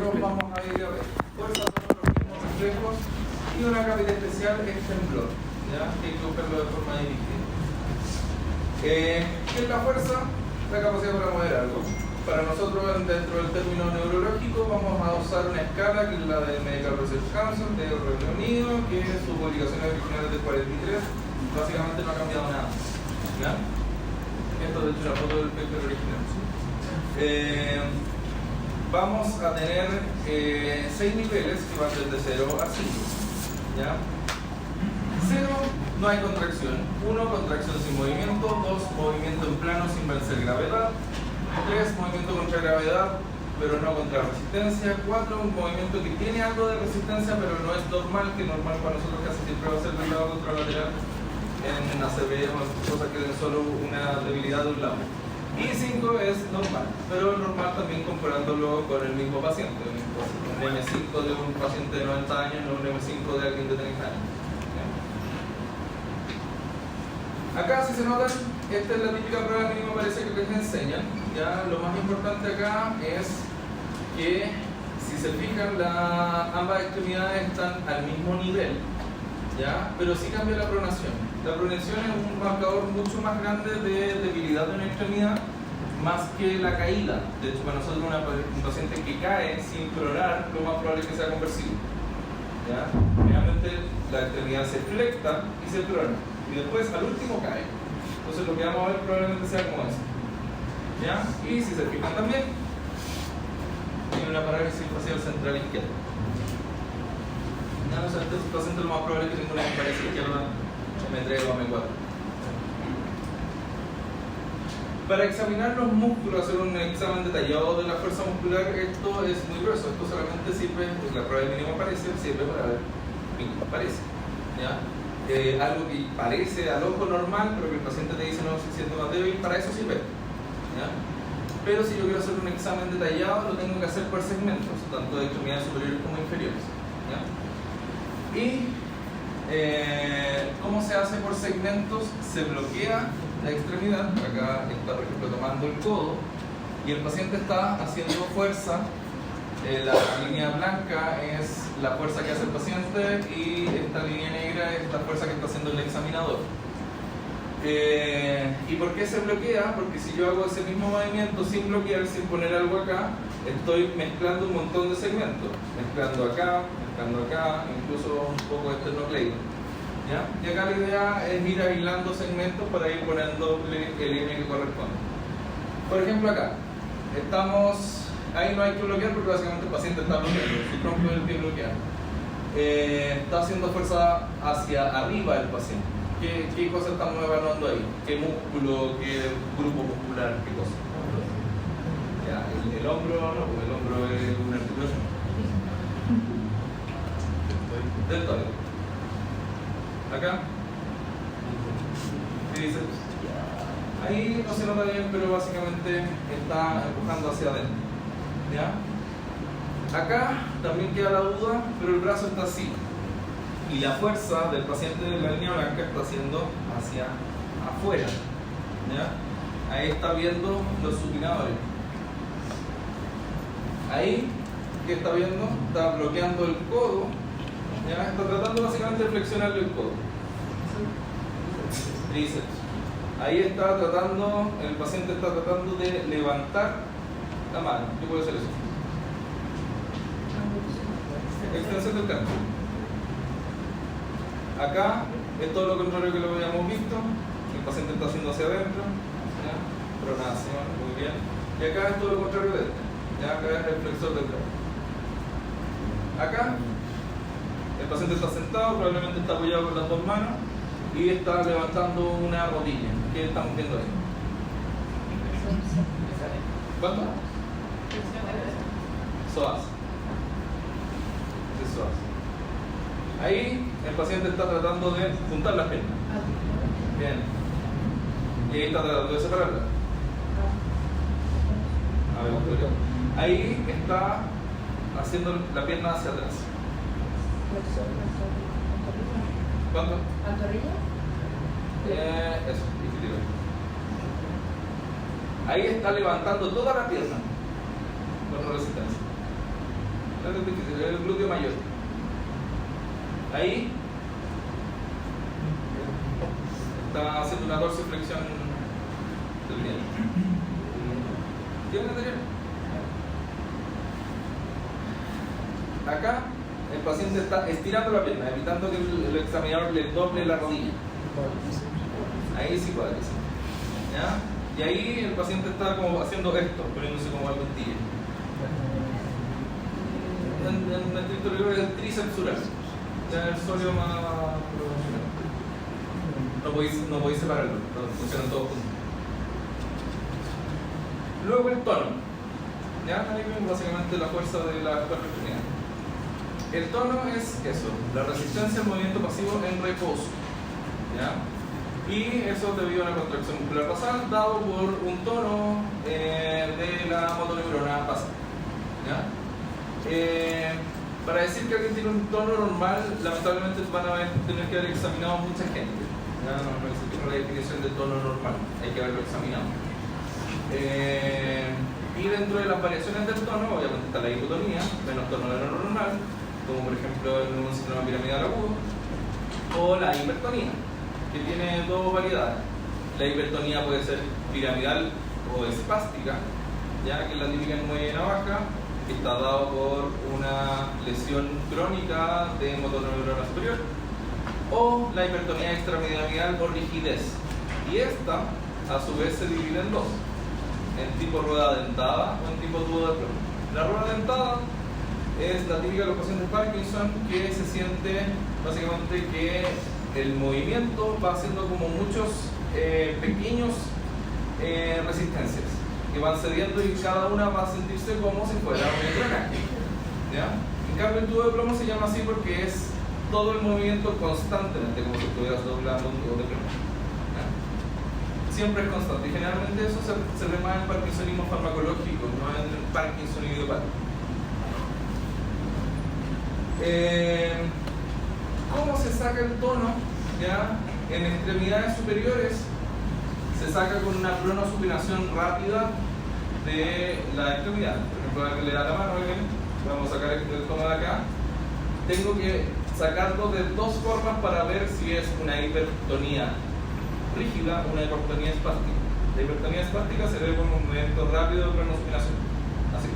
nosotros vamos a ir a ver fuerzas son los mismos reflejos y una cápita especial es temblor, ¿ya? Que hay que buscarlo de forma dirigida. ¿Qué es la fuerza? La capacidad para mover algo. Para nosotros, dentro del término neurológico, vamos a usar una escala que es la del Medical Research Council de Reino Unido, que sus publicaciones originales de 43 básicamente no ha cambiado nada, ¿ya? Esto de hecho es la foto del paper original. Vamos a tener 6 niveles que van desde 0 a 5, ¿ya? 0, no hay contracción. 1, contracción sin movimiento. 2, movimiento en plano sin vencer gravedad. 3, movimiento contra gravedad, pero no contra resistencia. 4, un movimiento que tiene algo de resistencia, pero no es normal, que normal para nosotros casi siempre va a ser del lado contralateral. En ACV o cosas que tienen solo una debilidad de un lado. Y 5 es normal, pero normal también comparándolo con el mismo paciente. Un M5 de un paciente de 90 años, no un M5 de alguien de 30 años. Acá, si se notan, esta es la típica prueba mínima parece que les enseñan. Ya, lo más importante acá es que, si se fijan, ambas extremidades están al mismo nivel, ¿ya? Pero sí cambia la pronación. La pronación es un marcador mucho más grande de debilidad de una extremidad, más que la caída. De hecho, para nosotros un paciente que cae sin pronar, lo más probable es que sea conversivo, ¿ya? Generalmente la extremidad se flecta y se prona, y después al último cae. Entonces lo que vamos a ver probablemente sea como eso, ¿ya? Y si se fijan también, tiene una parálisis facial central izquierda. ¿Ya? O sea, este paciente lo más probable es que tenga una parálisis izquierda M3 o M4. Para examinar los músculos, hacer un examen detallado de la fuerza muscular, esto es muy grueso. Esto solamente sirve, pues la prueba de mínimo parece, sirve para ver mínimo parece, ¿ya? Algo que parece al ojo normal, pero que el paciente te dice no se siente más débil, para eso sirve, ¿ya? Pero si yo quiero hacer un examen detallado, lo tengo que hacer por segmentos, tanto de extremidades superiores como inferiores, ¿ya? Y ¿cómo se hace por segmentos? Se bloquea la extremidad. Acá está, por ejemplo, tomando el codo y el paciente está haciendo fuerza. La línea blanca es la fuerza que hace el paciente y esta línea negra es la fuerza que está haciendo el examinador. ¿Y por qué se bloquea? Porque si yo hago ese mismo movimiento sin bloquear, sin poner algo acá, estoy mezclando un montón de segmentos, mezclando acá, incluso un poco de esternocleido, ¿ya? Y acá la idea es ir aislando segmentos para ir poniendo el línea que corresponde. Por ejemplo, acá estamos. Ahí no hay que bloquear porque básicamente el paciente está bloqueando, su tronco del pie bloqueado. Está haciendo fuerza hacia arriba el paciente. ¿Qué cosas estamos evaluando ahí? ¿Qué músculo? ¿Qué grupo muscular? ¿Qué cosa? Ya, el hombro no, porque el hombro es una articulación. Deltoide. Acá. ¿Qué dice? Ahí no se nota bien, pero básicamente está empujando hacia adentro. ¿Ya? Acá también queda la duda, pero el brazo está así y la fuerza del paciente de la línea blanca está haciendo hacia afuera, ¿ya? Ahí está viendo los supinadores. Ahí, ¿qué está viendo? Está bloqueando el codo, ¿ya? Está tratando básicamente de flexionarle el codo. Tríceps. Ahí está tratando, el paciente está tratando de levantar la mano. ¿Qué puede ser eso? Extensión del canto. Acá es todo lo contrario que lo habíamos visto. El paciente está haciendo hacia adentro, ¿ya? Pronación, muy bien. Y acá es todo lo contrario de esto, ¿ya? Acá es el flexor del canto. Acá el paciente está sentado, probablemente está apoyado con las dos manos y está levantando una rodilla. ¿Qué estamos viendo ahí? ¿Cuánto? Psoas. Es psoas. Ahí el paciente está tratando de juntar las piernas. Bien. Y ahí está tratando de separarlas. A ver, ahí está haciendo la pierna hacia atrás. ¿Cuánto? ¿Pantorrilla? Eso, isquiotibial. Ahí está levantando toda la pierna con resistencia. es difícil, es el glúteo mayor. Ahí está haciendo una dorsiflexión del pie. ¿Tiene anterior? Acá el paciente está estirando la pierna, evitando que el examinador le doble la rodilla. Ahí sí cuádriceps. ¿Ya? Y ahí el paciente está como haciendo esto, poniéndose como algo en tibia. En el estricto es el tríceps sural. Ya el sólido más profesional. No podéis separarlo, funcionan todos juntos. Luego el tono. ¿Ya? Ahí vemos básicamente la fuerza de las cuatro extremidades. El tono es eso, la resistencia al movimiento pasivo en reposo. ¿Ya? Y eso debido a una contracción muscular basal dado por un tono de la motoneurona basal. ¿Ya? Para decir que alguien tiene un tono normal, lamentablemente van a tener que haber examinado mucha gente. ¿Ya? No existe una definición de tono normal, hay que haberlo examinado. Y dentro de las variaciones del tono, obviamente está la hipotonía, menos tono de lo normal, como por ejemplo en un síndrome piramidal agudo, o la hipertonía, que tiene dos variedades. La hipertonía puede ser piramidal o espástica, ya que es la típica en muelle de navaja, que está dado por una lesión crónica de motoneurona superior, o la hipertonía extrapiramidal o rigidez. Y esta, a su vez, se divide en dos, en tipo rueda dentada o en tipo tubo de plomo. La rueda dentada es la típica de los pacientes Parkinson, que se siente básicamente que el movimiento va haciendo como muchos pequeños resistencias que van cediendo y cada una va a sentirse como si fuera un engranaje. ¿Ya? En cambio el tubo de plomo se llama así porque es todo el movimiento constantemente, como si estuvieras doblando un tubo de plomo. ¿Ya? Siempre es constante y generalmente eso se ve más en parkinsonismo farmacológico, no en el Parkinson idiopático. ¿Cómo se saca el tono? ¿Ya? En extremidades superiores se saca con una cronosupinación rápida de la extremidad. Por ejemplo, que le da la mano, vamos a sacar el tono de acá. Tengo que sacarlo de dos formas para ver si es una hipertonía rígida o una hipertonía espástica. La hipertonía espástica se ve con un movimiento rápido de cronosupinación. Así.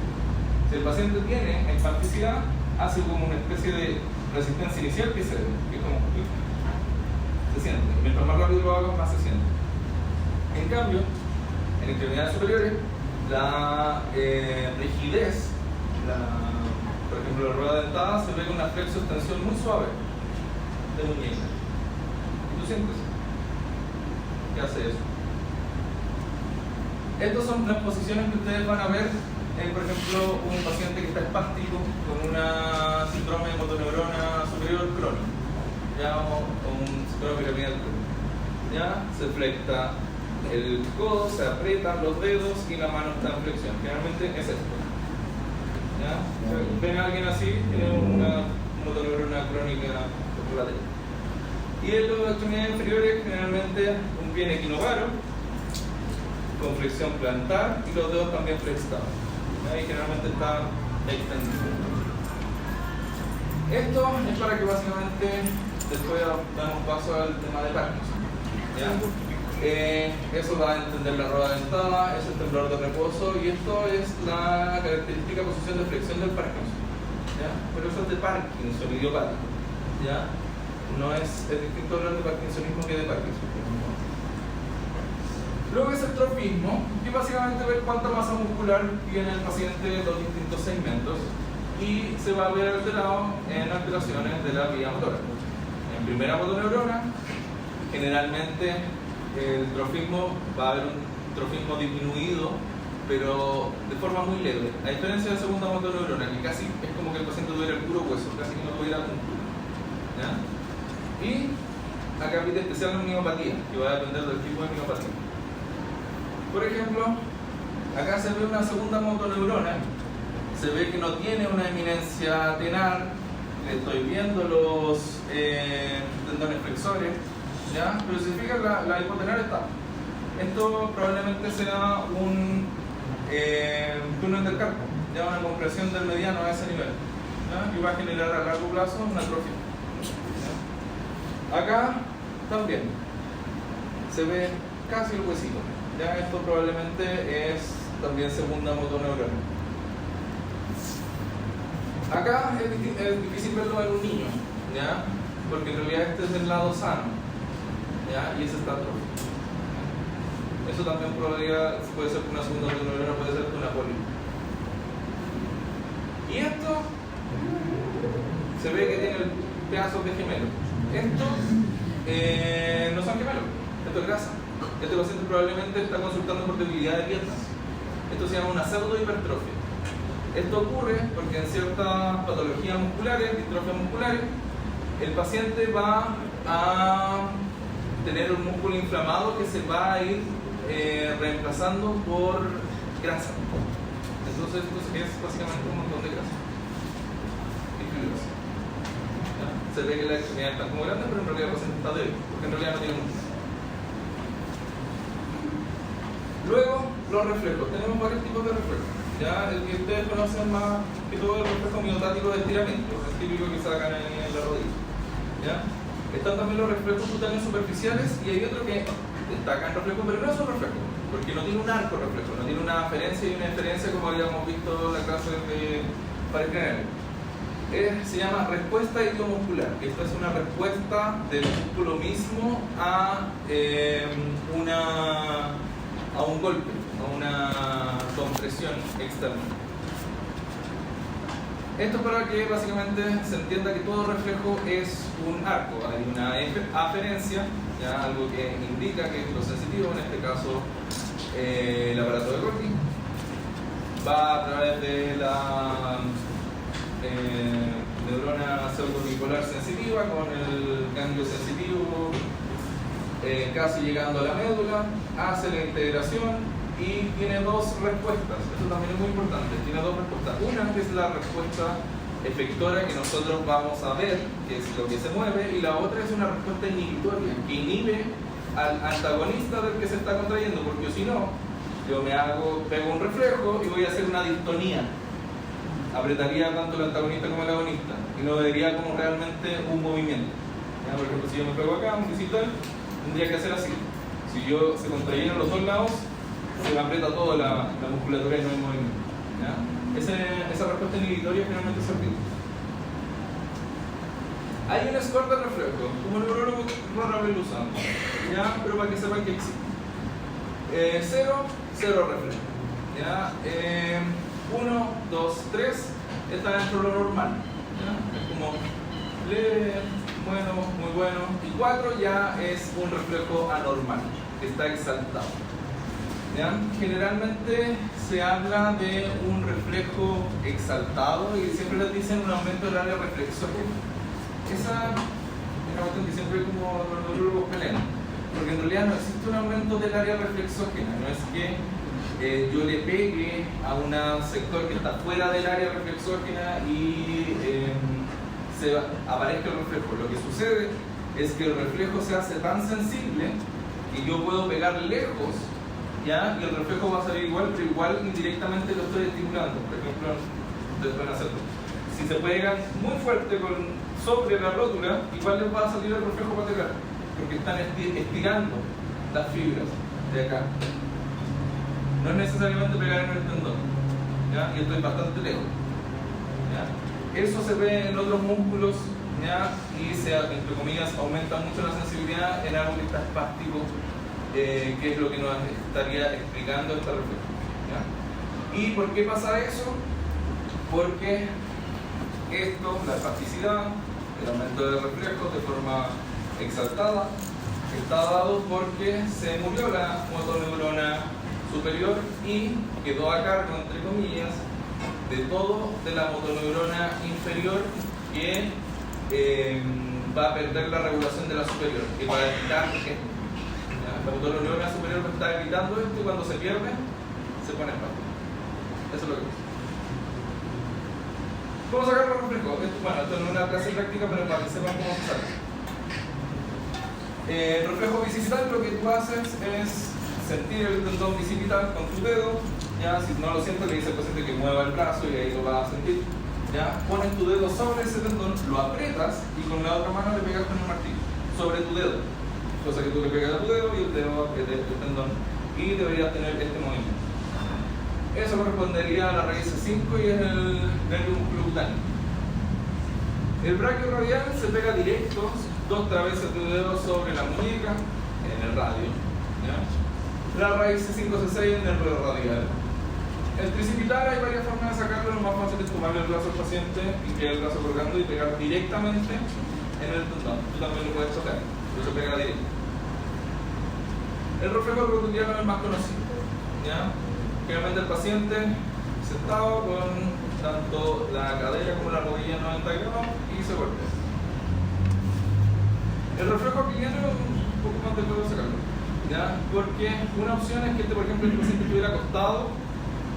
Si el paciente tiene espasticidad, hace como una especie de resistencia inicial que se como se siente. Mientras más rápido lo hago, más se siente. En cambio, en extremidades superiores, la rigidez, por ejemplo la rueda dentada, se ve con una flexo-extensión muy suave de muñeca. ¿Y tú sientes? ¿Qué hace eso? Estas son las posiciones que ustedes van a ver en, por ejemplo, un paciente que está espástico con una síndrome de motoneurona superior crónico, ¿ya? O un síndrome piramidal crónico. ¿Ya? Se flecta el codo, se aprietan los dedos y la mano está en flexión. Generalmente es esto. ¿Ya? ¿Ven a alguien así? Tiene una motoneurona crónica lateral. Y en las extremidades inferiores, generalmente un pie equinovaro con flexión plantar y los dedos también flexados. Y generalmente está extendido. Esto es para que básicamente después damos paso al tema de Parkinson. ¿Ya? Eso da a entender la rueda dentada, eso es temblor de reposo y esto es la característica posición de flexión del Parkinson. ¿Ya? Pero eso es de Parkinson idiopático. ¿Ya? No es distinto hablar de parkinsonismo que de Parkinson. Luego es el tropismo, que básicamente ver cuánta masa muscular tiene el paciente de los distintos segmentos y se va a ver alterado en alteraciones de la vía motora. En primera motoneurona, generalmente el trofismo va a haber un trofismo disminuido, pero de forma muy leve. A diferencia de la segunda motoneurona, que casi es como que el paciente tuviera el puro hueso, casi que no tuviera músculo. ¿Ya? Y acá pide especial la miopatía, que va a depender del tipo de miopatía. Por ejemplo, acá se ve una segunda motoneurona, se ve que no tiene una eminencia tenar, le estoy viendo los tendones flexores, ¿ya? Pero si se fijan, la hipotenar está. Esto probablemente sea un túnel del carpo, ya una compresión del mediano a ese nivel. ¿ya? Y va a generar a largo plazo una atrofia. ¿Ya? Acá también se ve casi el huesito. Ya esto probablemente es también segunda motoneurona. Acá es difícil verlo en un niño, ¿ya? Porque en realidad este es el lado sano, ¿ya? Y ese está atrofia. Eso también puede ser una segunda motoneurona, puede ser una poli. Y esto se ve que tiene pedazos de gemelo. Estos no son gemelos, esto es grasa. Este paciente probablemente está consultando por debilidad de piernas. Esto se llama una pseudohipertrofia. Esto ocurre porque en ciertas patologías musculares, distrofias musculares, el paciente va a tener un músculo inflamado que se va a ir reemplazando por grasa. Entonces esto es básicamente un montón de grasa y fibrosa. Se ve que la extremidad está como grande, pero en realidad el paciente está débil, porque en realidad no tiene músculo. Luego, los reflejos. Tenemos varios tipos de reflejos. Ya el que ustedes conocen más que todo el reflejo miotático de estiramiento, el típico que sacan en la rodilla. ¿Ya? Están también los reflejos cutáneos superficiales y hay otro que destaca en reflejo, pero no es un reflejo, porque no tiene un arco reflejo, no tiene una aferencia y una inferencia como habíamos visto en la clase de parecraneal. Se llama respuesta idiomuscular. Esta es una respuesta del músculo mismo a un golpe, a una compresión externa. Esto para que básicamente se entienda que todo reflejo es un arco. Hay una aferencia, ¿ya? Algo que indica que es lo sensitivo, en este caso el aparato de Corti, va a través de la neurona pseudobipolar sensitiva con el ganglio sensitivo casi llegando a la médula, hace la integración y tiene dos respuestas. Esto también es muy importante. Tiene dos respuestas. Una que es la respuesta efectora que nosotros vamos a ver, que es lo que se mueve, y la otra es una respuesta inhibitoria que inhibe al antagonista del que se está contrayendo, porque si no, yo pego un reflejo y voy a hacer una distonía. Apretaría tanto el antagonista como el agonista y no vería como realmente un movimiento. ¿Ya? Por ejemplo, si yo me pego acá, un digital, tendría que hacer así. Si yo se contrayeran los dos lados, se me aprieta toda la musculatura y no hay movimiento. ¿Ya? Esa respuesta inhibitoria finalmente se repite. Hay un score de reflejo, como el neurólogo rara vez lo usamos, ¿ya? Pero para que sepan que existe. 0 reflejo. ¿Ya? 1, 2, 3 está dentro de lo normal. ¿Ya? Es como leve, bueno, muy bueno. Y 4 ya es un reflejo anormal, que está exaltado. ¿Ya? Generalmente se habla de un reflejo exaltado y siempre les dicen un aumento del área reflexógena. Esa es una cuestión que siempre como los neurólogos pelean, porque en realidad no existe un aumento del área reflexógena, no es que yo le pegue a un sector que está fuera del área reflexógena y aparezca el reflejo. Lo que sucede es que el reflejo se hace tan sensible que yo puedo pegar lejos, ¿ya? Y el reflejo va a salir igual, pero igual indirectamente lo estoy estimulando. Por ejemplo, ustedes pueden hacerlo. Si se pegan muy fuerte sobre la rótula, igual les va a salir el reflejo patelar, porque están estirando las fibras de acá. No es necesariamente pegar en el tendón, ¿ya? Y estoy bastante lejos, ¿ya? Eso se ve en otros músculos, ¿ya? Y entre comillas, aumenta mucho la sensibilidad en algo que está espástico, que es lo que nos estaría explicando esta reflejo, ¿ya? ¿Y por qué pasa eso? Porque esto, la espasticidad, el aumento de reflejos de forma exaltada, está dado porque se murió la motoneurona superior y quedó a cargo, entre comillas, de la motoneurona inferior que va a perder la regulación de la superior, que va a evitar esto. La motoneurona superior está evitando esto y cuando se pierde, se pone espástico. Eso es lo que pasa. ¿Cómo sacar los reflejos? Bueno, esto no es una clase práctica, pero para que sepan cómo se saca. Reflejo bicipital, lo que tú haces es sentir el tendón bicipital con tu dedo. Ya, si no lo sientes, le dice al paciente que mueva el brazo y ahí lo va a sentir. ¿ya? Pones tu dedo sobre ese tendón, lo aprietas y con la otra mano le pegas con el martillo sobre tu dedo, cosa que tú le pegas a tu dedo y el dedo aprieta el tendón y deberías tener este movimiento. Eso correspondería a la raíz C5 y es el nervio musculocutáneo. El braquio radial se pega directo, 2 veces tu dedo sobre la muñeca en el radio, ¿ya? La raíz C5-C6 es el nervio radial. El tricipital hay varias formas de sacarlo, lo más fácil es tomarle el brazo al paciente y que el brazo colgando y pegar directamente en el tendón. Tú también lo puedes tocar, pero se pega directo. El reflejo acrotidiano es el más conocido, ¿ya? Generalmente el paciente sentado con tanto la cadera como la rodilla en 90 grados y se golpea. El reflejo aquiliano es un poco más difícil de sacarlo, ¿ya? Porque una opción es que, por ejemplo, el paciente estuviera acostado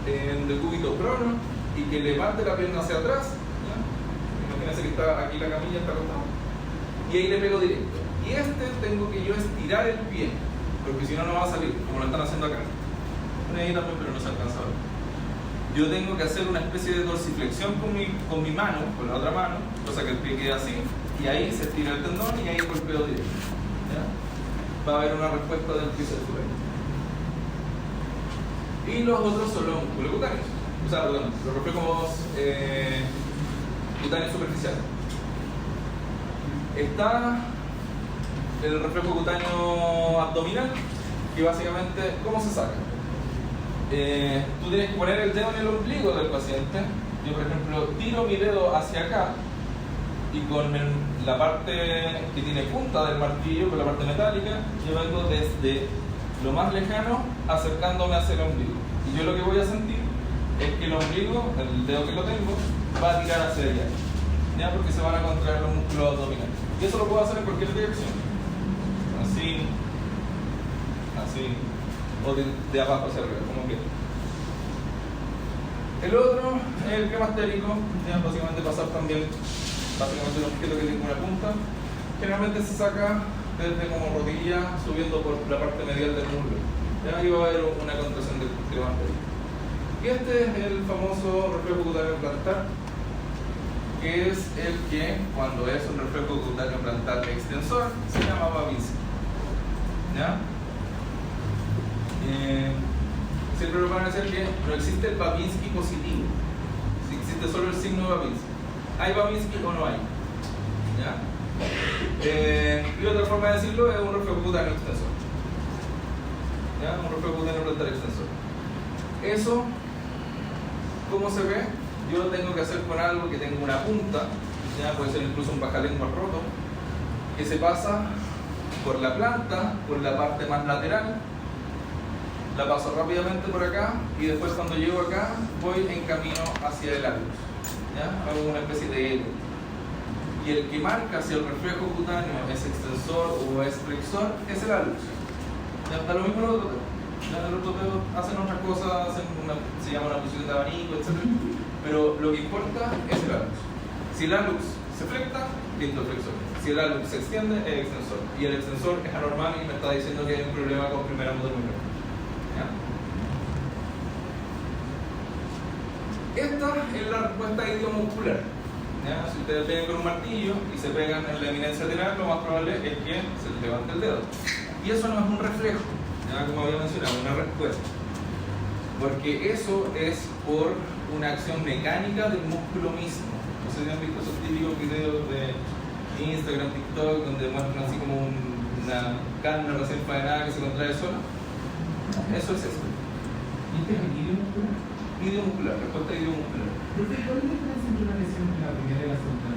en decúbito prono y que levante la pierna hacia atrás, ¿ya? Imagínense que está aquí la camilla, está acostado, y ahí le pego directo. Y tengo que yo estirar el pie, porque si no, no va a salir, como lo están haciendo acá. Ahí también, pero no se alcanza a ver. Yo tengo que hacer una especie de dorsiflexión con mi mano, con la otra mano, cosa que el pie quede así, y ahí se estira el tendón y ahí golpeo directo, ¿ya? Va a haber una respuesta del tríceps superior. Y los otros son los musculocutáneos, los reflejos cutáneos superficiales. Está el reflejo cutáneo abdominal, que básicamente, ¿cómo se saca? Tú tienes que poner el dedo en el ombligo del paciente. Yo, por ejemplo, tiro mi dedo hacia acá y con la parte que tiene punta del martillo, con la parte metálica, yo vengo desde lo más lejano acercándome hacia el ombligo. Y yo lo que voy a sentir es que el ombligo, el dedo que lo tengo, va a tirar hacia allá, ¿ya? Porque se van a contraer los músculos abdominales. Y eso lo puedo hacer en cualquier dirección. Así, así, o de abajo hacia arriba, como quieras. El otro es el cremastérico, ¿ya? Básicamente pasar también, básicamente un objeto que tiene una punta. Generalmente se saca desde como rodilla, subiendo por la parte medial del muslo. Ya ahí va a haber una contracción del cremastérico. Y este es el famoso reflejo cutáneo plantar, que es el que, cuando es un reflejo cutáneo plantar extensor, se llama Babinski, ¿ya? Siempre lo van a decir que no existe el Babinski positivo, existe solo el signo Babinski. ¿Hay Babinski o no hay? ¿Ya? Y otra forma de decirlo es un reflejo cutáneo extensor, ¿ya? Un reflejo cutáneo plantar extensor. Eso, ¿cómo se ve? Yo tengo que hacer con algo que tenga una punta, ¿ya? Puede ser incluso un bajalengua roto, que se pasa por la planta, por la parte más lateral, la paso rápidamente por acá y después cuando llego acá voy en camino hacia el alus, ¿ya? Hago una especie de L. Y el que marca si el reflejo cutáneo es extensor o es flexor es el alus. ¿Ya? Da lo mismo los otros dedos. Ya los otros dedos hacen otras cosas, se llama una posición de abanico, etc. Pero lo que importa es el alus. Si el alus se flecta, listo, flexor. Si el alus se extiende, es extensor. Y el extensor es anormal y me está diciendo que hay un problema con primera motor muy grande. Esta es la respuesta idiomuscular. ¿Ya? Si ustedes pegan con un martillo y se pegan en la eminencia lateral, lo más probable es que se les levante el dedo. Y eso no es un reflejo, ¿ya? Como había mencionado, una respuesta. Porque eso es por una acción mecánica del músculo mismo. No sé si han visto esos típicos videos de Instagram, TikTok, donde muestran así como una carne recién faenada que se contrae sola. Eso es eso. ¿Y este es el idiomuscular? Idiomuscular, respuesta idiomuscular. ¿Cuál es la diferencia entre una lesión y la primera y la segunda?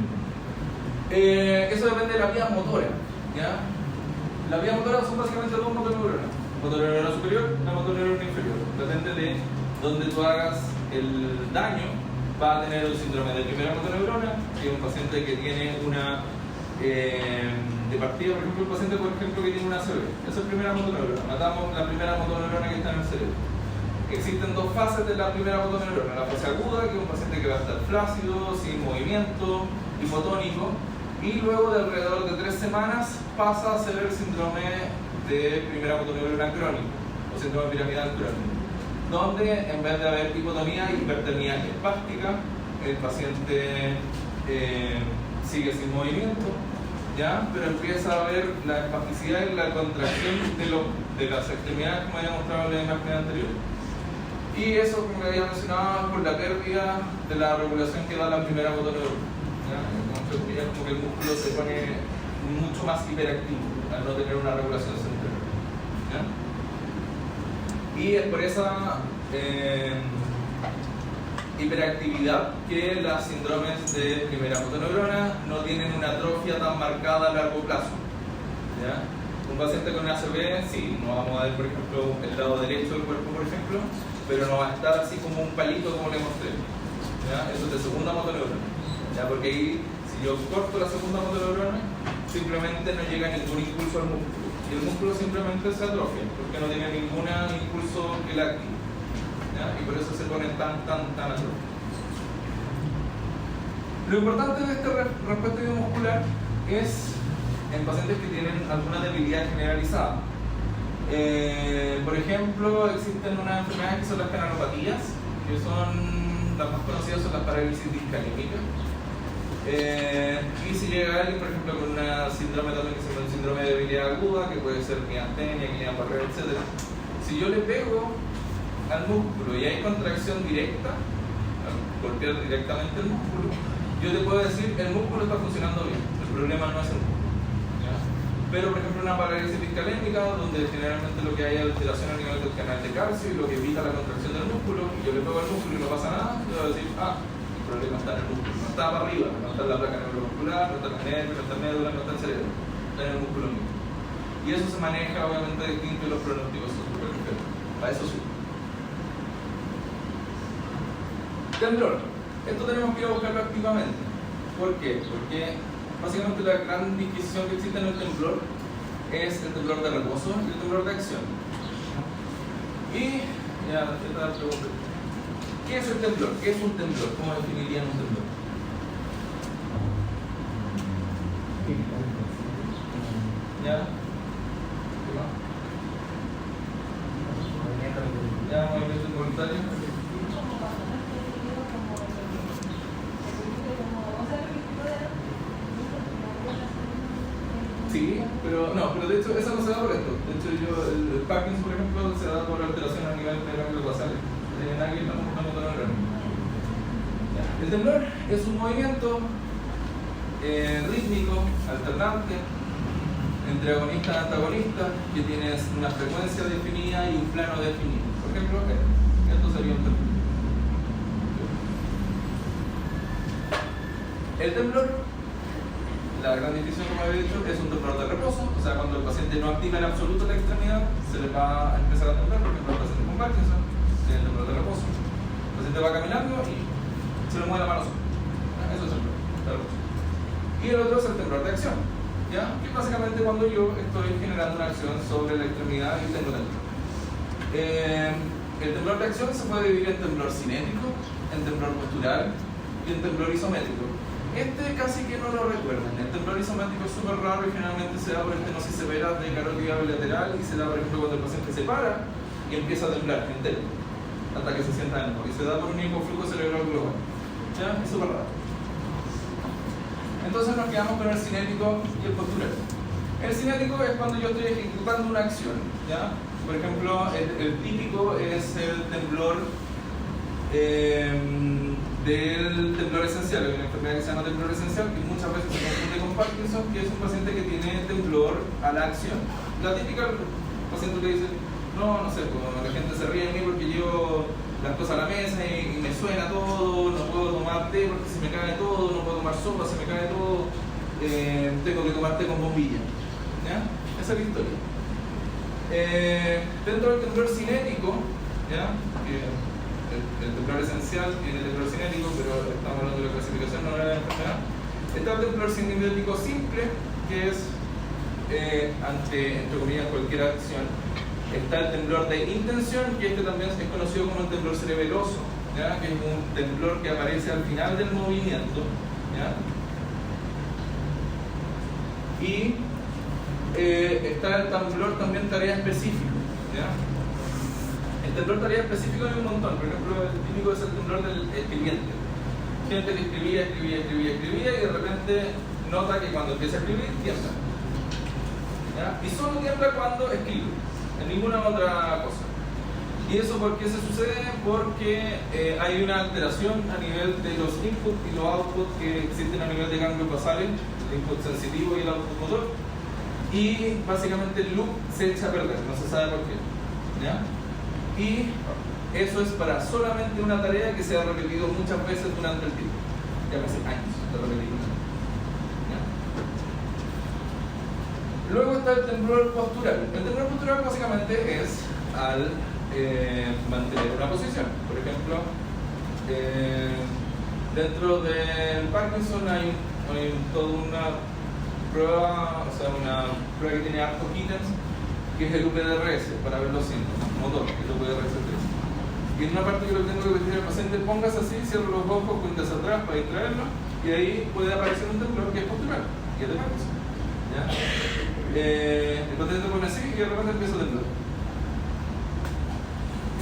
Eso depende de la vía motora, ¿ya? La vía motora son básicamente dos motoneuronas. Motoneurona superior y la motoneurona inferior. Depende de donde tú hagas el daño, va a tener el síndrome de primera motoneurona, que es un paciente que tiene una de partida, por ejemplo, el paciente que tiene una ACV. Esa es primera motoneurona. Matamos la primera motoneurona que está en el cerebro. Existen dos fases de la primera motoneurona. La fase aguda, que es un paciente que va a estar flácido, sin movimiento, hipotónico, y luego de alrededor de 3 semanas pasa a ser el síndrome de primera motoneurona crónico, o síndrome piramidal crónico, donde en vez de haber hipotonía y hipertermia espástica, el paciente sigue sin movimiento, ¿ya? Pero empieza a ver la espasticidad y la contracción de las extremidades, como había mostrado en la imagen anterior. Y eso, como había mencionado, por la pérdida de la regulación que da la primera motoneurona. Como que el músculo se pone mucho más hiperactivo al no tener una regulación central, ¿ya? Y es por esa hiperactividad que las síndromes de primera motoneurona no tienen una atrofia tan marcada a largo plazo, ¿ya? Un paciente con ACV, sí, no vamos a ver, por ejemplo, el lado derecho del cuerpo, por ejemplo, pero no va a estar así como un palito como le mostré, ¿ya? Eso es de segunda motoneurona, ¿ya? Porque ahí, si yo corto la segunda motoneurona, simplemente no llega ningún impulso al músculo. Y el músculo simplemente se atrofia, porque no tiene ningún impulso que la active, ¿ya? Y por eso se pone tan atrofia. Lo importante de este respuesta muscular es en pacientes que tienen alguna debilidad generalizada. Por ejemplo, existen unas enfermedades que son las canalopatías, que son las más conocidas, son las parálisis discalémicas. Y si llega alguien, por ejemplo, con una síndrome también que se llama síndrome de debilidad aguda, que puede ser miastenia, Guillain-Barré, etc. Si yo le pego al músculo y hay contracción directa, al golpear directamente el músculo, yo te puedo decir el músculo está funcionando bien, el problema no es el músculo, ¿ya? Pero por ejemplo una parálisis discalémica, donde generalmente lo que hay es alteración a nivel del canal de calcio y lo que evita la contracción del músculo, y yo le pego al músculo y no pasa nada, yo voy a decir, el problema está en el músculo, no está para arriba, no está en la placa neuromuscular, no está en el nervio, no está en la médula, no está en el cerebro, está en el músculo mismo. Y eso se maneja obviamente distinto y los pronósticos son súper diferentes. Para eso sí. Temblor. Esto tenemos que ir a buscarlo activamente. ¿Por qué? Porque básicamente la gran distinción que existe en el temblor es el temblor de reposo y el temblor de acción. Y ya, esta pregunta. ¿Qué es el temblor? ¿Qué es un temblor? ¿Cómo definirían un temblor? ¿Ya? ¿Qué más? ¿Ya? ¿Movimiento involuntario? Sí, pero de hecho eso no se da por esto. De hecho el Parkinson, por ejemplo, se da por alteración a nivel de ganglios basales. No tiene nada que ver con la motoneurona. El temblor es un movimiento rítmico, alternante, entre agonista y antagonista, que tiene una frecuencia definida y un plano definido. Por ejemplo, esto sería un temblor. El temblor, la gran distinción, como había dicho, es un temblor de reposo, o sea, cuando el paciente no activa en absoluto la extremidad, se le va a empezar a temblar, por ejemplo, el paciente con Parkinson, tiene el temblor de reposo. El paciente va caminando y se le mueve la mano sola. Eso es el temblor de reposo. Y el otro es el temblor de acción, ¿ya? Que es básicamente cuando yo estoy generando una acción sobre la extremidad y tengo temblor. El temblor de acción se puede dividir en temblor cinético, en temblor postural y en temblor isométrico. Este casi que no lo recuerdan. El temblor isométrico es súper raro y generalmente se da por estenosis severa de carótida bilateral y se da, por ejemplo, cuando el paciente se para y empieza a temblar entero hasta que se sienta de nuevo. Y se da por un hipoflujo cerebral global. ¿Ya? Es súper raro. Entonces nos quedamos con el cinético y el postural. El cinético es cuando yo estoy ejecutando una acción, ¿ya? Por ejemplo, el típico es el temblor del temblor esencial. Hay una enfermedad que se llama temblor esencial, que muchas veces se confunde con Parkinson, que es un paciente que tiene temblor a la acción. La típica, el paciente que dice, no sé, pues, la gente se ríe de mí porque llevo las cosas a la mesa y me suena todo, no puedo tomar té porque se me cae todo, no puedo tomar sopa, se me cae todo, tengo que tomar té con bombilla. ¿Ya? Esa es la historia. Dentro del temblor cinético, ¿ya? El temblor esencial tiene el temblor cinético, pero estamos hablando de la clasificación, no de la enfermedad. Está el temblor cinético simple, que es ante, entre comillas, cualquier acción. Está el temblor de intención, que este también es conocido como el temblor cerebeloso, ¿ya? Que es un temblor que aparece al final del movimiento, ¿ya? Y está el temblor también tarea específico, ¿ya? El temblor tarea específico hay un montón. Por ejemplo, el típico es el temblor del escribiente, Gente que escribía y de repente nota que cuando empieza a escribir tiembla. ¿Ya? Y solo tiembla cuando escribe, en ninguna otra cosa. ¿Y eso por qué se sucede? Porque hay una alteración a nivel de los inputs y los outputs que existen a nivel de ganglios basales, el input sensitivo y el output motor, y básicamente el loop se echa a perder, no se sabe por qué. ¿Ya? Y eso es para solamente una tarea que se ha repetido muchas veces durante el tiempo, ya hace años de repetir. ¿Ya? Luego está el temblor postural. El temblor postural básicamente es al mantener una posición. Por ejemplo, dentro del Parkinson hay toda una prueba, o sea, una prueba que tiene hartos ítems, que es el UPDRS, para ver los síntomas, motor, el UPDRS 3. Y en una parte que lo tengo que decir al paciente, póngase así, cierre los ojos, cuéntese atrás para distraerlo, y ahí puede aparecer un temblor que es postural, y es de Parkinson. ¿Ya? El paciente pone así y de repente empieza a temblar.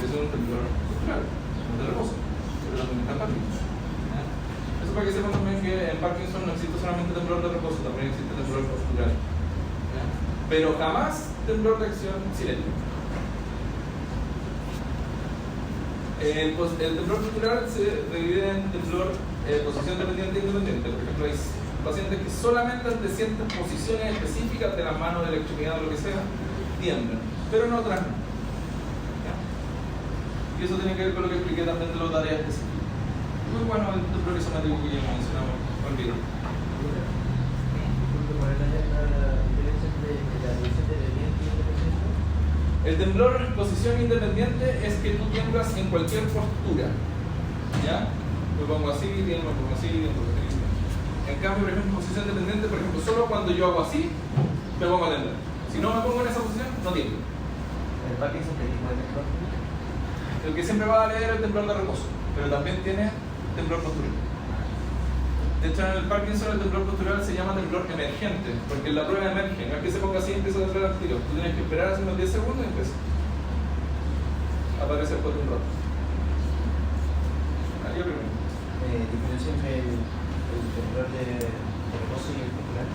Eso es un temblor postural, no de reposo, pero también está en Parkinson. ¿Ya? Eso para que sepan también que en Parkinson no existe solamente temblor de reposo, también existe temblor postural. ¿Ya? Pero jamás temblor de acción cinética. El temblor postural se divide en temblor posición dependiente e independiente. Por ejemplo, hay pacientes que solamente ante ciertas posiciones específicas de la mano, de la extremidad o lo que sea, tiemblan, pero en otras no. ¿Ya? Y eso tiene que ver con lo que expliqué también de las tareas específicas. Muy bueno el temblor isométrico que ya mencionamos, olvido. El temblor en posición independiente es que tú tiemblas en cualquier postura. ¿Ya? Me pongo así, tiemblo, me pongo así, tiemblo, así. En cambio, por ejemplo, en posición dependiente, por ejemplo, solo cuando yo hago así, me pongo a temblar. Si no me pongo en esa posición, no tiemblo. ¿El Parkinson qué tipo de temblor? El que siempre va a leer el temblor de reposo, pero también tiene temblor postural. De hecho, en el Parkinson el temblor postural se llama temblor emergente, porque la prueba emerge, no es que se ponga así y empieza a temblar al tiro. Tú tienes que esperar hace unos 10 segundos y empieza. Aparece después de un rato. Yo primero. Diferencia entre el temblor de reposo y el postural.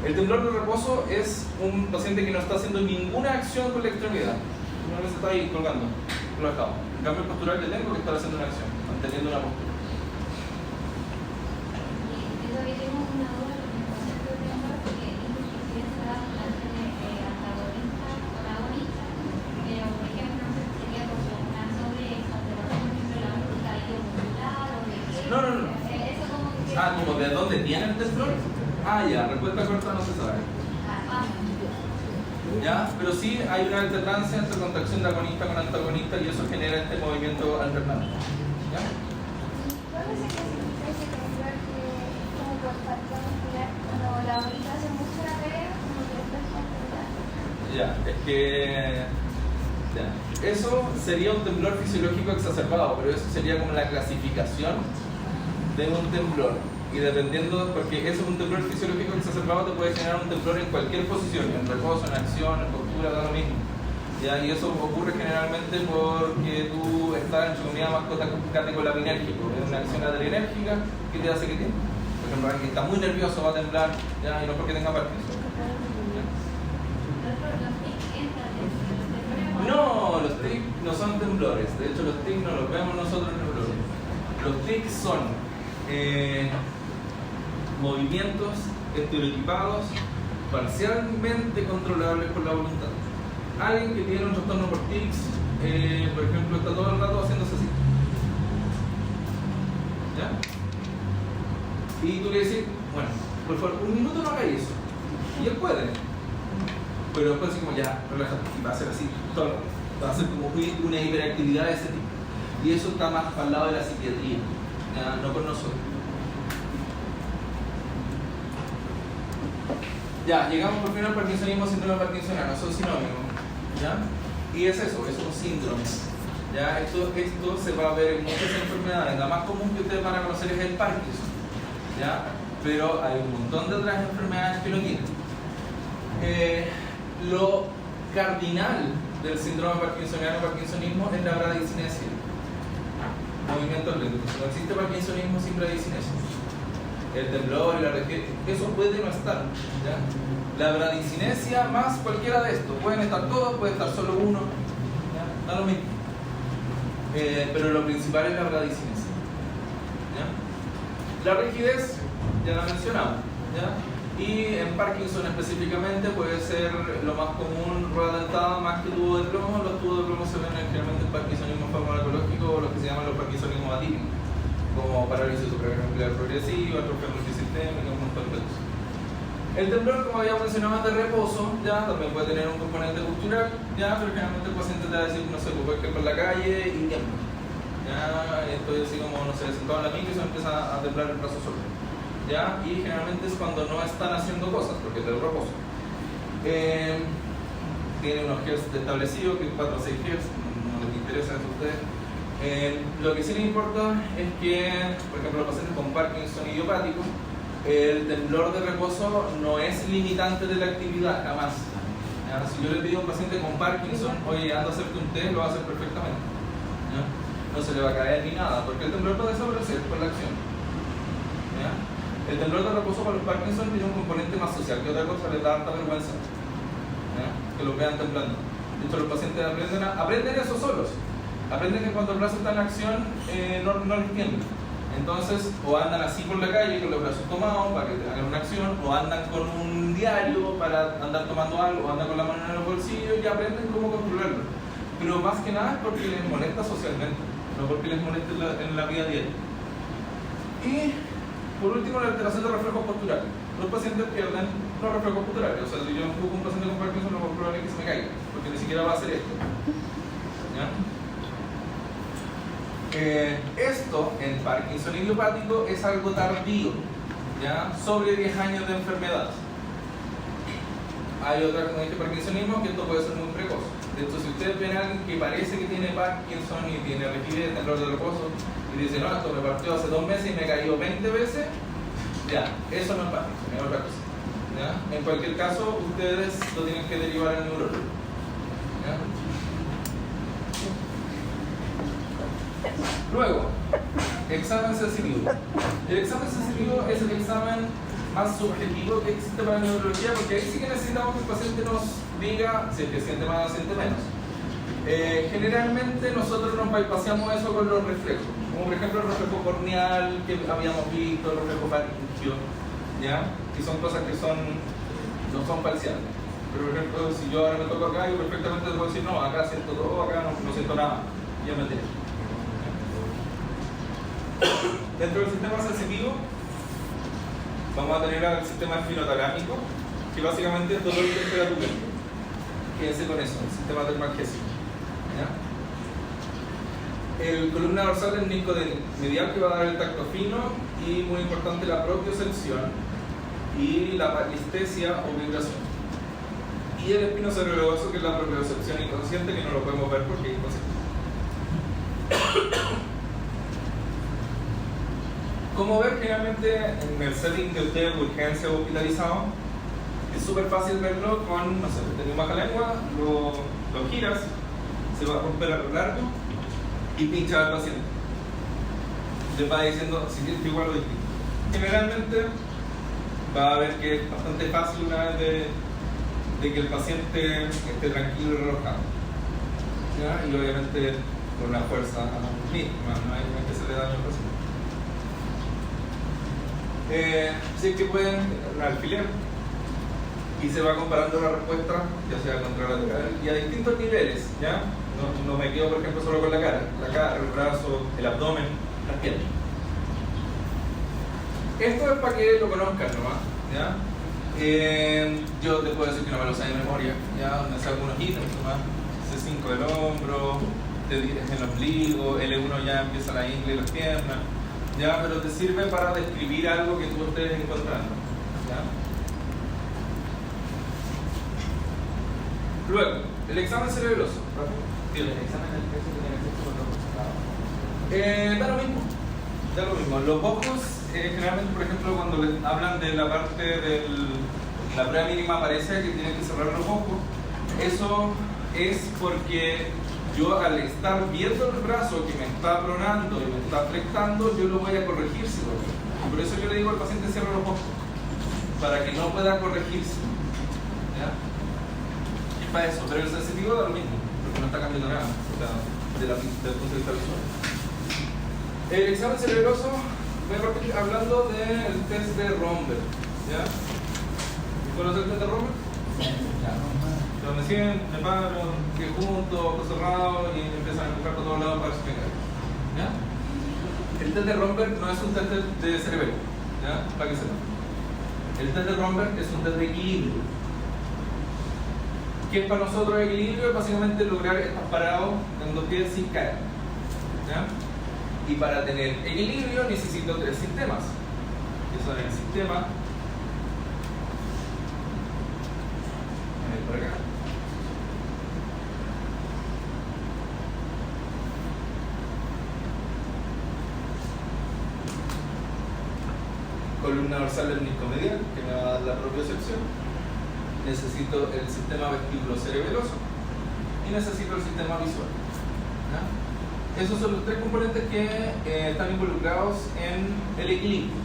El temblor de reposo es un paciente que no está haciendo ninguna acción con la extremidad. No se está ahí colgando, relajado. En cambio, el postural le tengo que estar haciendo una acción, manteniendo una postura. Todavía tengo una duda con el concepto de temblor, porque inclusive se da antagonista, pero por ejemplo, sería como una sobreexageración de la musicalidad muscular o de qué. No. Eso como que. ¿Como de dónde tiene el temblor? Ya, respuesta corta no se sabe. ¿Ya? Pero sí hay una alternancia entre contracción de agonista con antagonista y eso genera este movimiento alternante. ¿Ya? ¿Cuál es el clasifica ese temblor que es como por factor muscular? Cuando la agonista hace mucho la pega, como que después se altera. Ya, es que. Ya. Eso sería un temblor fisiológico exacerbado, pero eso sería como la clasificación de un temblor. Y dependiendo, porque eso es un temblor fisiológico exacerbado, te puede generar un temblor en cualquier posición, en reposo, en acción, en postura, da lo mismo. ¿Ya? Y eso ocurre generalmente porque tú estás en su unidad más catecolinérgico, es una acción adrenérgica que te hace que tiemble. Por ejemplo, alguien que está muy nervioso va a temblar, ¿ya? Y no porque tenga Parkinson. No, los tics no son temblores, de hecho los tics no los vemos nosotros en temblores. Los tics son movimientos estereotipados parcialmente controlables por la voluntad. Alguien que tiene un trastorno por tics, por ejemplo, está todo el rato haciéndose así. ¿Ya? Y tú le dices, bueno, por favor, un minuto no hagáis eso. Y él puede. Pero después así como ya, relájate, y va a ser así todo el rato. Va a ser como una hiperactividad de ese tipo. Y eso está más para el lado de la psiquiatría, ¿ya? No por nosotros. Ya, llegamos por fin al parkinsonismo, síndrome parkinsoniano, son sinónimos, ¿ya? Y es eso, es un síndrome, ¿ya? Esto se va a ver en muchas enfermedades, la más común que ustedes van a conocer es el Parkinson, ¿ya? Pero hay un montón de otras enfermedades que lo tienen. Lo cardinal del síndrome parkinsoniano, parkinsonismo, es la bradicinesia. movimientos lentos. No existe parkinsonismo sin bradicinesia. El temblor y la rigidez, eso puede no estar, ¿ya? La bradicinesia más cualquiera de estos, pueden estar todos, puede estar solo uno, ¿ya? Da lo mismo. Pero lo principal es la bradicinesia, ¿ya? La rigidez ya la mencionamos, ¿ya? Y en Parkinson específicamente puede ser lo más común rueda dentada más que tubo de plomo. Los tubos de plomo se ven generalmente en Parkinsonismo farmacológico o los que se llaman los Parkinsonismos atípicos, como parálisis supranuclear progresiva, atrofia multisistémica, un montón de cosas. El temblor, como había mencionado, es de reposo, ya también puede tener un componente postural, ya, pero generalmente el paciente te va a decir, no sé, pues que por la calle y tiembla. Ya, estoy así como, no sé, sentado en la micro y se empieza a temblar el brazo solo. ¿Ya? Y generalmente es cuando no están haciendo cosas, porque es del reposo. Tiene unos hertz establecidos, que es 4 o 6 hertz, no les interesa eso a ustedes. Lo que sí les importa es que, por ejemplo, los pacientes con Parkinson idiopático, el temblor de reposo no es limitante de la actividad, jamás. ¿Ya? Si yo le pido a un paciente con Parkinson, oye, anda a hacerte un test, lo va a hacer perfectamente. ¿Ya? No se le va a caer ni nada, porque el temblor puede desaparecer por la acción. ¿Ya? El temblor de reposo para los Parkinson tiene un componente más social que otra cosa, les da harta vergüenza, ¿ya? Que lo vean temblando. De hecho, los pacientes aprenden eso solos. Aprenden que cuando el brazo está en acción no les tiembla. Entonces, o andan así por la calle con los brazos tomados para que hagan una acción, o andan con un diario para andar tomando algo, o andan con la mano en el bolsillo y aprenden cómo controlarlo. Pero más que nada es porque les molesta socialmente, no porque les moleste en la vida diaria. Y por último, la alteración de reflejos posturales. Los pacientes pierden los reflejos posturales. O sea, si yo empujo a un paciente con Parkinson, lo más probable es que se me caiga, porque ni siquiera va a hacer esto. ¿Ya? Esto en Parkinson idiopático es algo tardío, ¿ya? Sobre 10 años de enfermedad. Hay otra, como dije, Parkinsonismo, que esto puede ser muy precoz. De hecho, si ustedes ven a alguien que parece que tiene Parkinson y tiene rigidez, temblor de reposo, y dice, no, esto me partió hace 2 meses y me cayó 20 veces, ya, eso no es Parkinson, es otra cosa. ¿Ya? En cualquier caso, ustedes lo tienen que derivar al neurólogo. ¿Ya? Luego, examen sensitivo. El examen sensitivo es el examen más subjetivo que existe para la neurología, porque ahí sí que necesitamos que el paciente nos diga si es que siente más o siente menos. Generalmente nosotros nos bypaseamos eso con los reflejos, como por ejemplo el reflejo corneal que habíamos visto, el reflejo faringeo, ¿ya? Y son cosas que no son parciales. Pero por ejemplo, si yo ahora me toco acá, yo perfectamente puedo decir, no, acá siento todo, acá no siento nada, ya me entiendo. Dentro del sistema sensitivo vamos a tener el sistema espinotalámico, que básicamente es dolor y temperatura. Quédense con eso, el sistema termalgésico. ¿Ya? El columna dorsal es nicomedial, que va a dar el tacto fino, y muy importante la propiocepción y la parestesia o vibración. Y el espino cerebroso, que es la propiocepción inconsciente, que no lo podemos ver porque es inconsciente. Como ver, generalmente en el setting de ustedes de urgencia o hospitalizado, es súper fácil verlo con, no sé, tenés baja lengua, lo giras, se va a romper a lo largo y pincha al paciente. Les va diciendo si siente igual o distinto. Generalmente va a ver que es bastante fácil una vez de que el paciente esté tranquilo y relajado. ¿Ya? Y obviamente con una fuerza mínima, no hay que se le daño al paciente. Sí que pueden un alfiler y se va comparando la respuesta, ya sea contralateral y a distintos niveles, ¿ya? No me quedo por ejemplo solo con la cara, el brazo, el abdomen, las piernas. Esto es para que lo conozcan nomás, ¿ya? Yo te puedo decir que no me lo sé de memoria, ¿ya? Me saco unos ítems nomás, C5 del hombro, en el ombligo, L1 ya empieza la ingle y las piernas. ¿Ya? Pero te sirve para describir algo que tú estés encontrando. ¿Ya? Luego, el examen cerebroso. ¿El examen del peso tiene que ser con los Da lo mismo. Da lo mismo. Los ojos, generalmente, por ejemplo, cuando les hablan de la parte de la prueba mínima aparece que tienen que cerrar los ojos. Eso es porque yo al estar viendo el brazo que me está pronando y me está flectando, yo lo voy a corregir si lo veo. Y por eso yo le digo al paciente cierra los ojos, para que no pueda corregirse. ¿Ya? Es para eso, pero el sensitivo da lo mismo, porque no está cambiando nada, o sea, desde el punto de vista visual. El examen cerebroso, voy a partir hablando del test de Romberg. ¿Ya? ¿Conoces el test de Romberg? Ya. Donde me siguen, me paro, que junto, ojos cerrados y empiezan a empujar por todos lados para que se me caiga. ¿Ya? El test de Romberg no es un test de cerebelo, ¿ya? Para que sepan. El test de Romberg es un test de equilibrio. ¿Qué es para nosotros el equilibrio? Es básicamente lograr estar parado en dos pies sin caer. ¿Ya? Y para tener equilibrio necesito tres sistemas. Que son el sistema. Por acá. Columna dorsal lemniscomedial, que me va a dar la propiocepción. Necesito el sistema vestíbulo-cerebeloso y necesito el sistema visual. ¿Ya? Esos son los tres componentes que están involucrados en el equilibrio.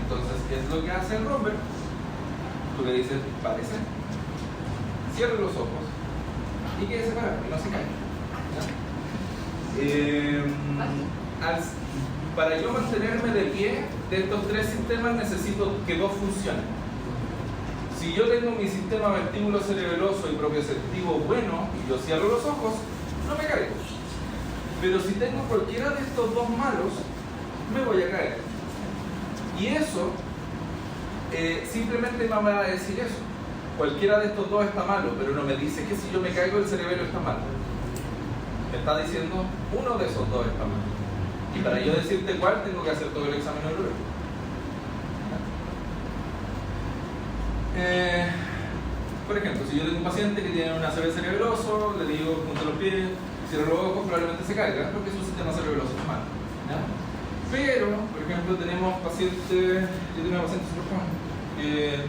Entonces, ¿qué es lo que hace el Romberg? Tú le dices, parece, cierre los ojos y quede separado, que no se caiga. Para yo mantenerme de pie, de estos tres sistemas necesito que dos funcionen. Si yo tengo mi sistema vestíbulo cerebeloso y propioceptivo bueno y yo cierro los ojos, no me caigo. Pero si tengo cualquiera de estos dos malos, me voy a caer. Y eso simplemente me va a decir eso. Cualquiera de estos dos está malo, pero no me dice que si yo me caigo el cerebelo está mal. Me está diciendo uno de esos dos está mal. Y para yo decirte cuál, tengo que hacer todo el examen neurológico. Por ejemplo, si yo tengo un paciente que tiene un ACV cerebeloso, le digo junta los pies, cierra los ojos, probablemente se caiga porque su sistema cerebeloso está mal. ¿Ya? Pero, por ejemplo, tenemos pacientes, yo tengo una paciente súper joven que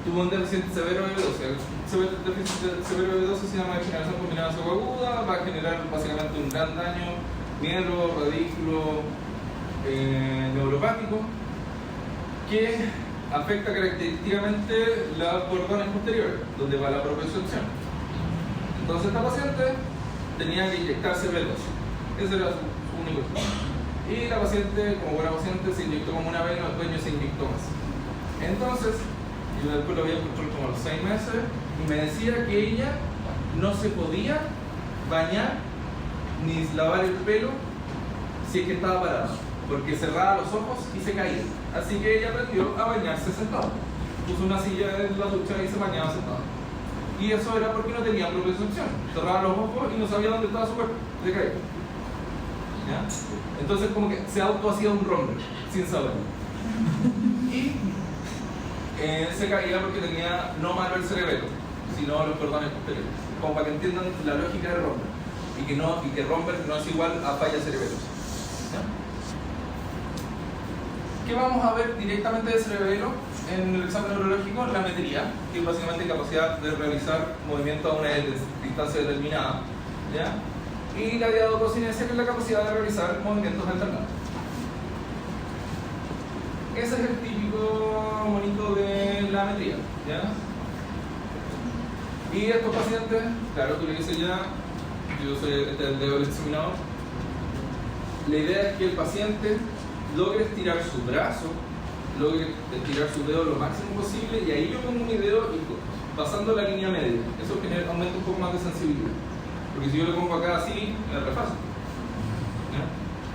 tuvo un déficit severo de B12. El déficit severo de B12 se llama degeneración combinada subaguda, va a generar básicamente un gran daño mielo, radículo, neuropático, que afecta característicamente los cordones posteriores, donde va la propiocepción. Entonces esta paciente tenía que inyectarse B12. Ese era su único problema. Y la paciente, como buena paciente, se inyectó como una vez y el dueño se inyectó más. Entonces, yo después lo vi en control como a los 6 meses y me decía que ella no se podía bañar ni lavar el pelo si es que estaba parada, porque cerraba los ojos y se caía. Así que ella aprendió a bañarse sentada. Puso una silla en la ducha y se bañaba sentada. Y eso era porque no tenía propiocepción. Cerraba los ojos y no sabía dónde estaba su cuerpo. Se caía. ¿Ya? Entonces como que se auto hacía un Romberg sin saber. Y se caía porque tenía no malo el cerebelo, sino los cordones posteriores. Como para que entiendan la lógica de Romberg. Y que Romberg no es igual a falla cerebelosa. ¿Ya? ¿Qué vamos a ver directamente de cerebelo en el examen neurológico? La metría, que es básicamente capacidad de realizar movimiento a una distancia determinada. ¿Ya? Y la diadococinesia, que es la capacidad de realizar movimientos alternados. Ese es el típico monito de la metría. ¿Ya? Y estos pacientes, claro, tú le dices ya, yo soy el dedo del examinador. La idea es que el paciente logre estirar su brazo, logre estirar su dedo lo máximo posible, y ahí yo pongo mi dedo y pasando la línea media. Eso aumenta un poco más de sensibilidad. Porque si yo le pongo acá así, es re fácil. ¿Ya?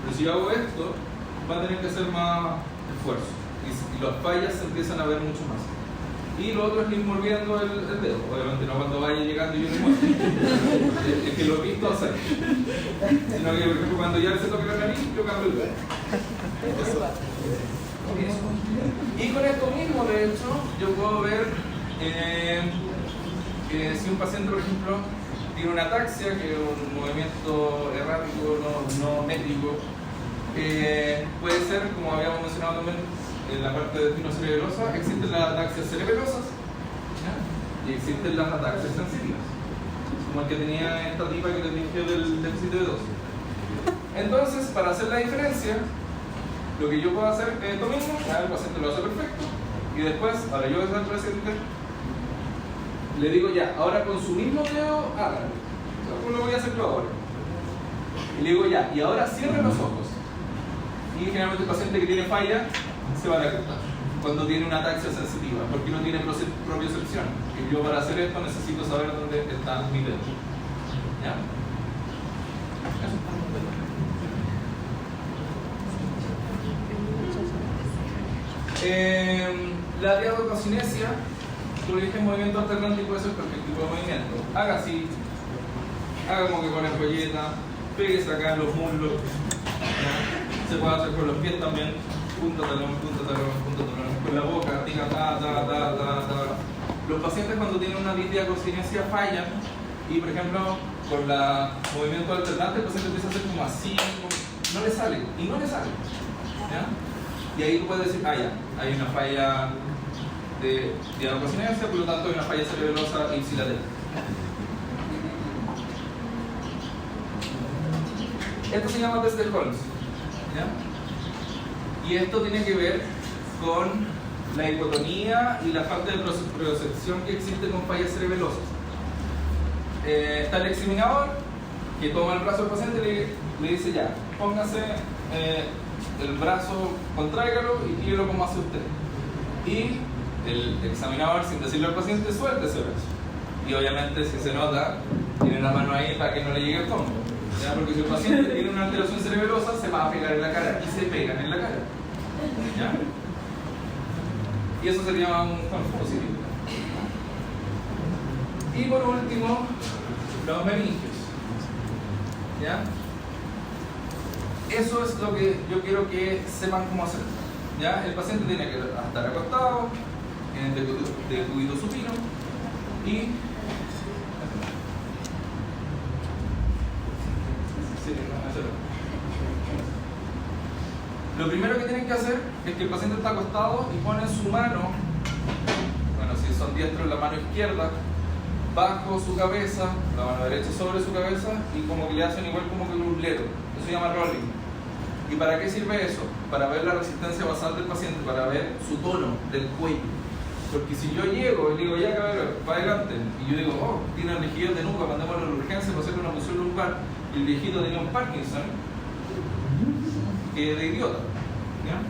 Pero si yo hago esto, va a tener que hacer más esfuerzo. Y las fallas se empiezan a ver mucho más. Y lo otro es ir moviendo el dedo. Obviamente no cuando vaya llegando y yo le muestro. Es que lo he visto hacer. Sino que, por ejemplo, cuando ya se toca la nariz, yo cambio el dedo. Y con esto mismo, de hecho, yo puedo ver si un paciente, por ejemplo, tiene una ataxia, que es un movimiento errático, no métrico, puede ser, como habíamos mencionado también en la parte de espino cerebelosa, existen las ataxias cerebelosas, ¿ya? Y existen las ataxias sensitivas. como el que tenía esta tipa que les dije del déficit de B12. Entonces, para hacer la diferencia, lo que yo puedo hacer es esto mismo, el paciente lo hace perfecto, y después, ahora yo voy a hacer al paciente, le digo ya, ahora con su mismo dedo, hágalo. ¿Cómo lo voy a hacer yo ahora? Y le digo ya, y ahora cierre los ojos. Y generalmente el paciente que tiene falla se va a acostar cuando tiene una ataxia sensitiva, porque no tiene propiocepción. Y yo para hacer esto necesito saber dónde está mi dedo. ¿Ya? Eso. La diadococinesia, tú le dije movimiento alternante y puede ser cualquier tipo de movimiento. Haga así, haga como que con ampolleta, péguese acá en los muslos. ¿Ya? Se puede hacer con los pies también, punta talón, punta talón, punta talón. Con la boca, diga ta, ta, ta, ta, ta. Los pacientes cuando tienen una diadococinesia fallan y por ejemplo con el movimiento alternante el paciente empieza a hacer como así, no le sale, y no le sale. ¿Ya? Y ahí tú puedes decir, ah ya, hay una falla de diadococinesia, por lo tanto hay una falla cerebelosa ipsilateral. Esto se llama test de Holmes. ¿Ya? Y esto tiene que ver con la hipotonía y la falta de propiocepción que existe con fallas cerebelosas. Está el examinador que toma el brazo del paciente y le dice ya, póngase el brazo, contráigalo y tírelo como hace usted. Y el examinador, sin decirle al paciente, suelte ese brazo. Y obviamente, si se nota, tiene la mano ahí para que no le llegue el fondo. ¿Ya? Porque si el paciente tiene una alteración cerebelosa, se va a pegar en la cara y se pegan en la cara. ¿Ya? Y eso sería un falso positivo. Y por último, los meningios. ¿Ya? Eso es lo que yo quiero que sepan cómo hacer. ¿Ya? El paciente tiene que estar acostado, en decúbito supino y lo primero que tienen que hacer es que el paciente está acostado y pone su mano, bueno, si son diestros, la mano izquierda bajo su cabeza, la mano derecha sobre su cabeza y como que le hacen igual como que un ruleto. Eso se llama rolling. ¿Y para qué sirve eso? Para ver la resistencia basal del paciente, para ver su tono del cuello. Porque si yo llego y digo, ya cabrón, para adelante, y yo digo, oh, tiene rigidez de nuca, mandémoslo a la urgencia para hacerle una punción lumbar, y el viejito tenía un Parkinson, que de idiota. ¿Ya?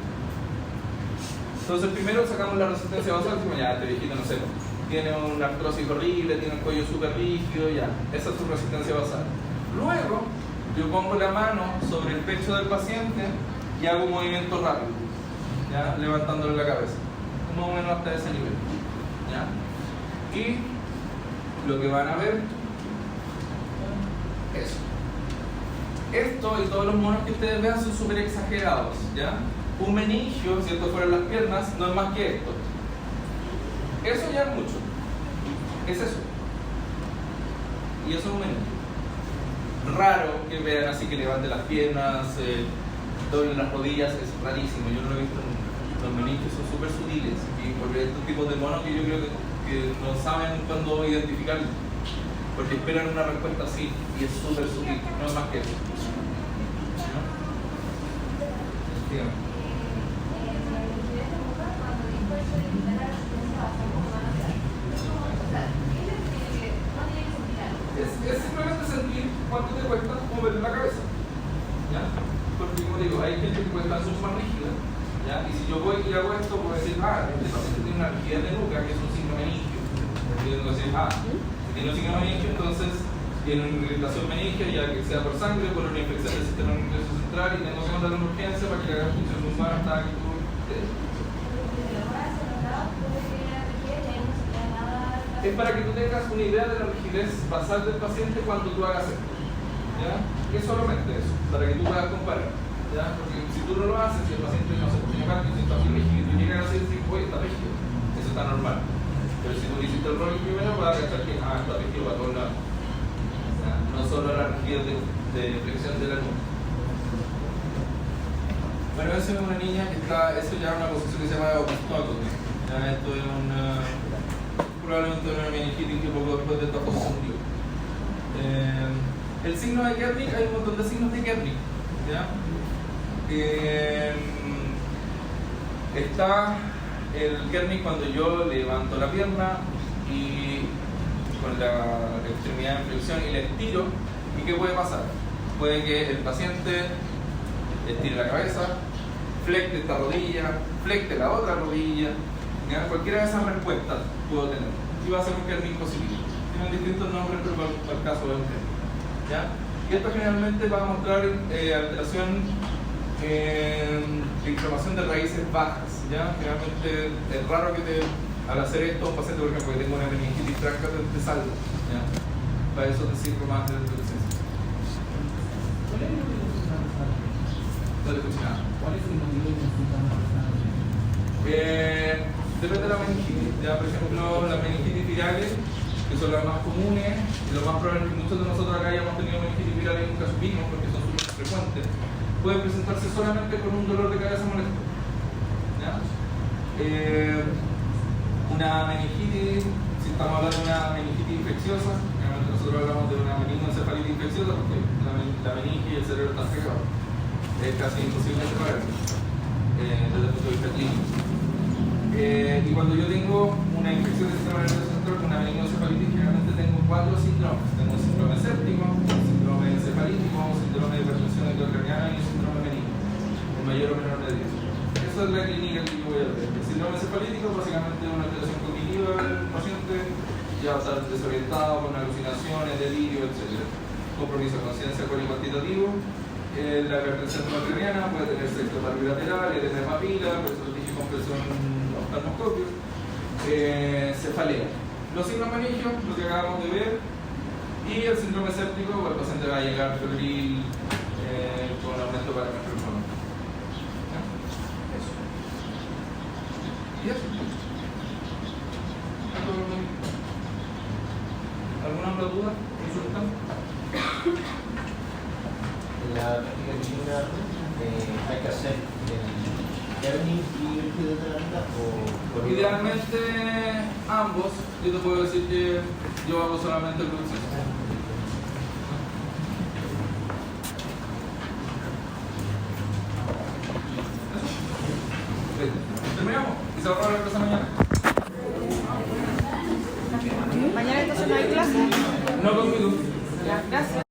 Entonces primero sacamos la resistencia basal, como ya, este viejito no sé, tiene una artrosis horrible, tiene el cuello súper rígido, ya, esa es su resistencia basal. Luego, yo pongo la mano sobre el pecho del paciente y hago un movimiento rápido, ¿ya? Levantándole la cabeza, más o menos hasta ese nivel. ¿Ya? Y lo que van a ver, eso. Esto y todos los monos que ustedes vean son súper exagerados. ¿Ya? Un meningio, si esto fueran las piernas, no es más que esto. Eso ya es mucho. Es eso. Y eso es un meningio. Raro que vean así que levanten las piernas, doblen las rodillas, es rarísimo, yo no lo he visto nunca. Los meningios son súper sutiles y porque estos tipos de monos que yo creo que no saben cuándo identificarlos, porque esperan una respuesta así y es súper sutil, no es más que eso. ¿No? Dígame. Es simplemente sentir cuánto te cuesta mover la cabeza. ¿Ya? Porque como digo, hay gente que puede estar súper más rígida. ¿Ya? Y si yo voy y hago esto, puedo decir, este paciente tiene una rigidez de nuca, que es un signo meningio. Y tengo que decir, si tiene un signo meningio, entonces tiene una irritación meningia, ya que sea por sangre, por una infección del sistema nervioso central, y tengo que mandar una urgencia para que le haga función lumbar hasta que tú. Es para que tú tengas una idea de la rigidez basal del paciente cuando tú hagas esto. ¿Ya? Es solamente eso, para que tú puedas comparar. ¿Ya? Porque si tú no lo haces, si el paciente no se tiene Parkinson, está muy rígido, y tú llegas a decir, oye, está rígido, eso está normal. Pero si tú hiciste el rolling primero, vas a cachar que está rígido para todos lados. No solo la rigidez de flexión de la nuca. Bueno, eso es una niña que está, eso ya es una posición que se llama opistótomy. Ya, esto es probablemente una meningitis que poco después de esta posición dio. El signo de Kernig, hay un montón de signos de Kernig, ¿ya? Está el Kernig cuando yo levanto la pierna y con la extremidad en flexión y la estiro. ¿Y qué puede pasar? Puede que el paciente estire la cabeza, flecte esta rodilla, flecte la otra rodilla, ¿ya? Cualquiera de esas respuestas puedo tener. Y va a ser un Kernig positivo. Tienen distintos nombres, pero para el caso de un Kernig, ¿ya? Y esto generalmente va a mostrar alteración de inflamación de raíces bajas, ¿ya? Generalmente es raro que al hacer esto un paciente, por ejemplo, que tenga una meningitis franca te salga, ¿ya? Para eso te sirve más de la adolescencia. ¿Cuál es el motivo de consulta nasal? No te escuché nada. ¿Cuál es el motivo de consulta nasal? Depende de la meningitis, ¿ya? Por ejemplo, las meningitis virales, que son las más comunes, y lo más probable es que muchos de nosotros acá hayamos tenido meningitis virales y nunca supimos porque son súper frecuentes, pueden presentarse solamente con un dolor de cabeza molesto, ¿ya? Una meningitis, si estamos hablando de una meningitis infecciosa, generalmente nosotros hablamos de una meningoencefalitis infecciosa porque la meninge y el cerebro están pegados, es casi imposible separarlos desde el punto de vista clínico. Y cuando yo tengo una infección del sistema nervioso central con una meningoencefalitis, generalmente tengo 4 síndromes. Tengo un síndrome séptico, un síndrome encefalítico, un síndrome de hipertensión intracraniana y un síndrome meningo, en mayor o menor medida. Esa es la clínica que yo voy a ver. El síndrome encefalítico básicamente es una alteración cognitiva del paciente, ya va a estar desorientado, con alucinaciones, delirio, etc. Compromiso de conciencia cualitativo. La hipertensión intracraniana puede tener sexo bilateral, edema papila, prestigio con presión oftalmoscopio, cefalea. Los signos meningios, lo que acabamos de ver, y el síndrome séptico, el paciente va a llegar febril con aumento de parámetros hormonales. Eso. ¿Y eso? ¿Alguna otra duda? ¿Consulta? En la práctica clínica hay que hacer el Kernig y el fisioterapia o Idealmente ambos. Yo te puedo decir que yo hago solamente el bruxismo. Terminamos y se va a probar la clase mañana. Mañana entonces no hay clase. No conmigo. Ya, gracias.